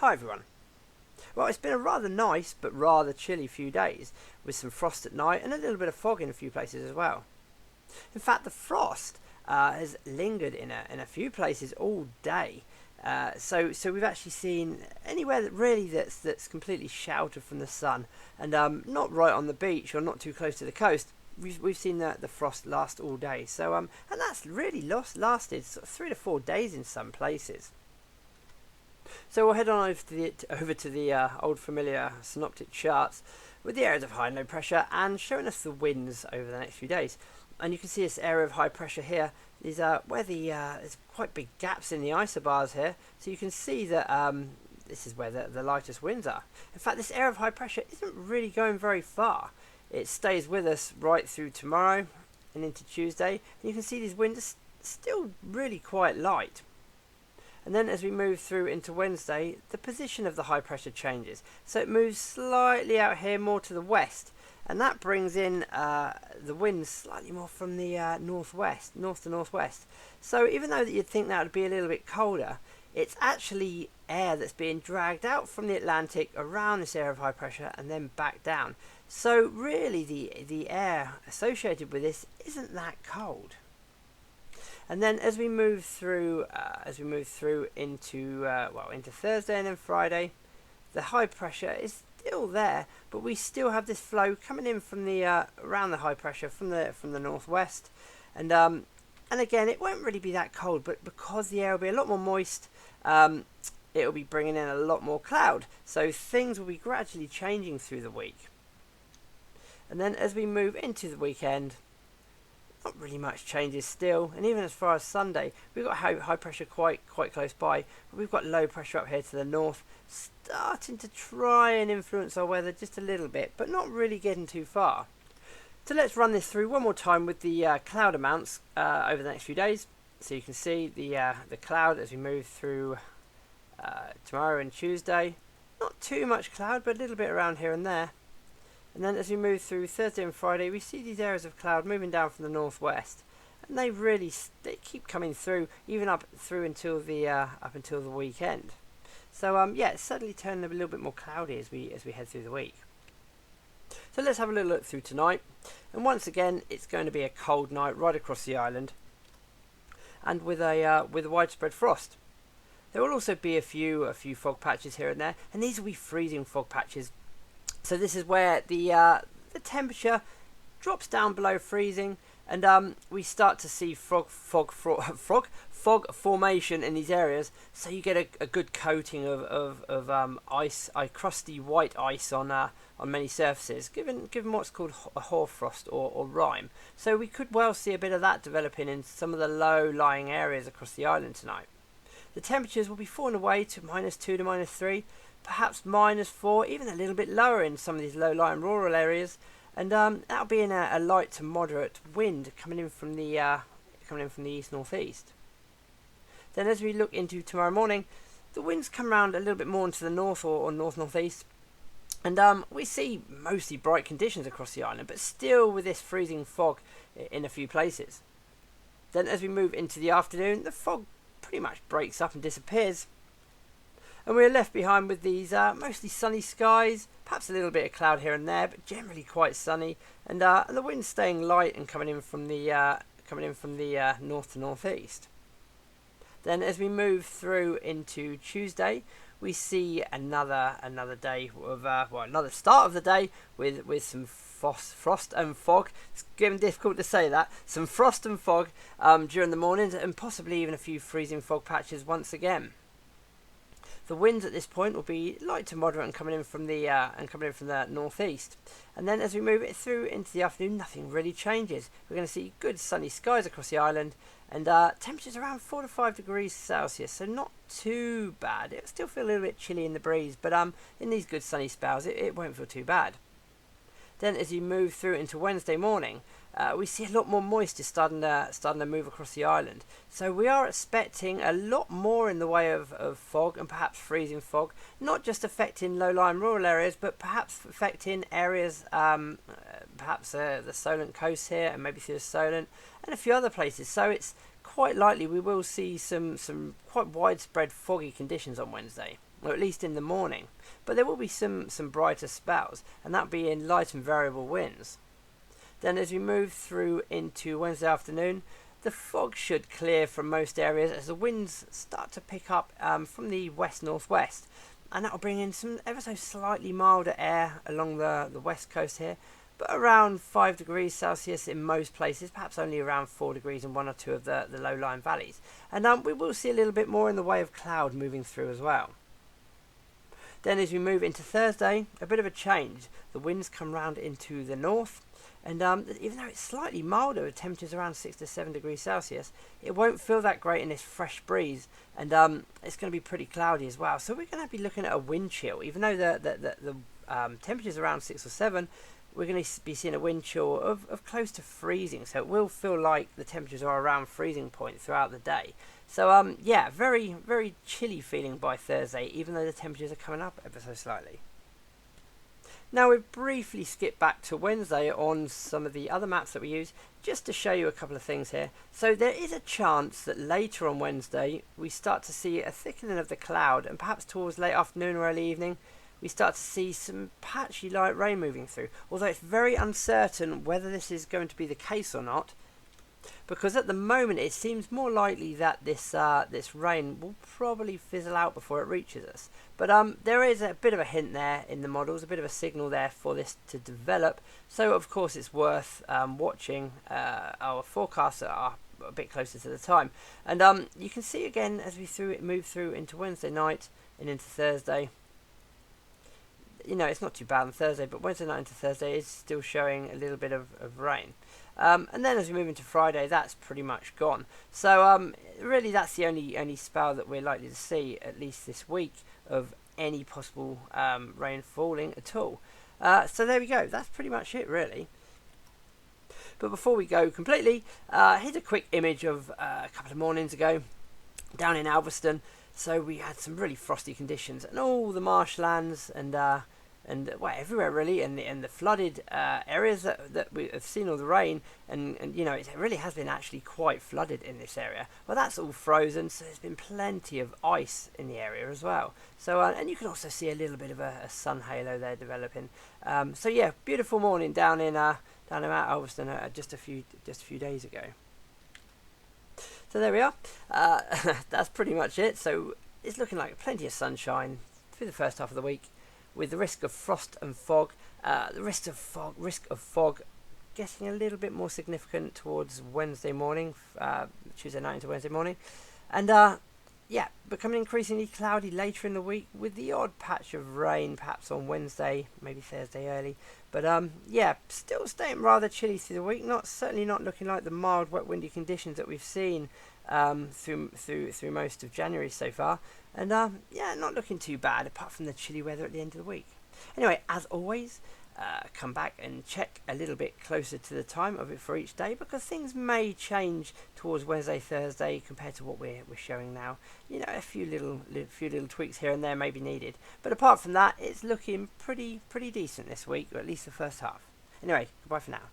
Hi everyone. Well, it's been a rather nice but rather chilly few days, with some frost at night and a little bit of fog in a few places as well. In fact, the frost has lingered in a few places all day. So we've actually seen anywhere that's completely sheltered from the sun and not right on the beach or not too close to the coast. We've seen the frost last all day. And that's really lasted sort of 3 to 4 days in some places. So we'll head on over to the old familiar synoptic charts with the areas of high and low pressure and showing us the winds over the next few days. And you can see this area of high pressure here is where there's quite big gaps in the isobars here. So you can see that this is where the lightest winds are. In fact, this area of high pressure isn't really going very far. It stays with us right through tomorrow and into Tuesday. And you can see these winds are still really quite light. And then as we move through into Wednesday, the position of the high pressure changes. So it moves slightly out here more to the west. And that brings in the winds slightly more from the north to northwest. So even though that you'd think that would be a little bit colder, it's actually air that's being dragged out from the Atlantic around this area of high pressure and then back down. So really the air associated with this isn't that cold. And then as we move through into Thursday and then Friday, the high pressure is still there, but we still have this flow coming in from the around the high pressure from the northwest, and again it won't really be that cold, but because the air will be a lot more moist, it will be bringing in a lot more cloud. So things will be gradually changing through the week. And then as we move into the weekend, not really much changes still, and even as far as Sunday, we've got high pressure quite close by, but we've got low pressure up here to the north, starting to try and influence our weather just a little bit, but not really getting too far. So let's run this through one more time with the cloud amounts over the next few days. So you can see the cloud as we move through tomorrow and Tuesday. Not too much cloud, but a little bit around here and there. And then as we move through Thursday and Friday, we see these areas of cloud moving down from the northwest, and they keep coming through, even up until the weekend. So it's suddenly turning a little bit more cloudy as we head through the week. So let's have a little look through tonight, and once again it's going to be a cold night right across the island, and with a widespread frost. There will also be a few fog patches here and there, and these will be freezing fog patches. So this is where the temperature drops down below freezing, and we start to see fog formation in these areas. So you get a good coating of ice, crusty white ice on many surfaces, given what's called a hoarfrost or rime. So we could well see a bit of that developing in some of the low-lying areas across the island tonight. The temperatures will be falling away to -2 to -3. Perhaps -4, even a little bit lower in some of these low-lying rural areas, and that'll be in a light to moderate wind coming in from the east-northeast. Then, as we look into tomorrow morning, the winds come round a little bit more into the north or north-northeast, and we see mostly bright conditions across the island, but still with this freezing fog in a few places. Then, as we move into the afternoon, the fog pretty much breaks up and disappears. And we're left behind with these mostly sunny skies, perhaps a little bit of cloud here and there, but generally quite sunny, and the wind staying light and coming in from the north to northeast. Then, as we move through into Tuesday, we see another day of another start of the day with some frost and fog. It's getting difficult to say that. Some frost and fog during the mornings, and possibly even a few freezing fog patches once again. The winds at this point will be light to moderate and coming in from the northeast. And then as we move it through into the afternoon, nothing really changes. We're going to see good sunny skies across the island, and temperatures around 4 to 5 degrees Celsius, so not too bad. It'll still feel a little bit chilly in the breeze, but in these good sunny spells, it won't feel too bad. Then as you move through into Wednesday morning, we see a lot more moisture starting to move across the island. So we are expecting a lot more in the way of fog, and perhaps freezing fog, not just affecting low-lying rural areas, but perhaps affecting areas, perhaps the Solent coast here, and maybe through the Solent, and a few other places. So it's quite likely we will see some quite widespread foggy conditions on Wednesday. or at least in the morning. But there will be some brighter spells, and that'll be in light and variable winds. Then as we move through into Wednesday afternoon, the fog should clear from most areas as the winds start to pick up from the west-northwest, and that will bring in some ever so slightly milder air along the west coast here, but around 5 degrees Celsius in most places, perhaps only around 4 degrees in one or two of the low-lying valleys. And we will see a little bit more in the way of cloud moving through as well. Then as we move into Thursday, a bit of a change. The winds come round into the north, and even though it's slightly milder with temperatures around 6 to 7 degrees Celsius, it won't feel that great in this fresh breeze, and it's going to be pretty cloudy as well. So we're going to be looking at a wind chill. Even though the temperatures around 6 or 7, we're going to be seeing a wind chill of close to freezing. So it will feel like the temperatures are around freezing point throughout the day. So yeah, very, very chilly feeling by Thursday, even though the temperatures are coming up ever so slightly. Now we've briefly skipped back to Wednesday on some of the other maps that we use, just to show you a couple of things here. So there is a chance that later on Wednesday we start to see a thickening of the cloud, and perhaps towards late afternoon or early evening we start to see some patchy light rain moving through, although it's very uncertain whether this is going to be the case or not, because at the moment it seems more likely that this rain will probably fizzle out before it reaches us. But there is a bit of a hint there in the models, a bit of a signal there for this to develop. So of course it's worth watching our forecasts that are a bit closer to the time. And you can see again as we move through into Wednesday night and into Thursday. You know, it's not too bad on Thursday, but Wednesday night into Thursday is still showing a little bit of rain. And then as we move into Friday, that's pretty much gone. So really that's the only spell that we're likely to see, at least this week, of any possible rain falling at all. So there we go, that's pretty much it really. But before we go completely, here's a quick image of a couple of mornings ago down in Alveston. So we had some really frosty conditions, and all the marshlands and well, everywhere really, and the flooded areas that we have seen all the rain, and you know, it really has been actually quite flooded in this area. Well, that's all frozen, so there's been plenty of ice in the area as well. So and you can also see a little bit of a sun halo there developing. So yeah, beautiful morning down in Mount Alveston just a few days ago. So there we are. That's pretty much it. So it's looking like plenty of sunshine through the first half of the week, with the risk of frost and fog. The risk of fog getting a little bit more significant towards Wednesday morning, Tuesday night into Wednesday morning, and yeah, becoming increasingly cloudy later in the week, with the odd patch of rain perhaps on Wednesday, maybe Thursday early. But yeah, still staying rather chilly through the week. Certainly not looking like the mild, wet, windy conditions that we've seen through most of January so far. And yeah, not looking too bad, apart from the chilly weather at the end of the week. Anyway, as always, come back and check a little bit closer to the time of it for each day, because things may change towards Wednesday, Thursday compared to what we're showing now. You know, a few little tweaks here and there may be needed, but apart from that, it's looking pretty decent this week, or at least the first half. Anyway, goodbye for now.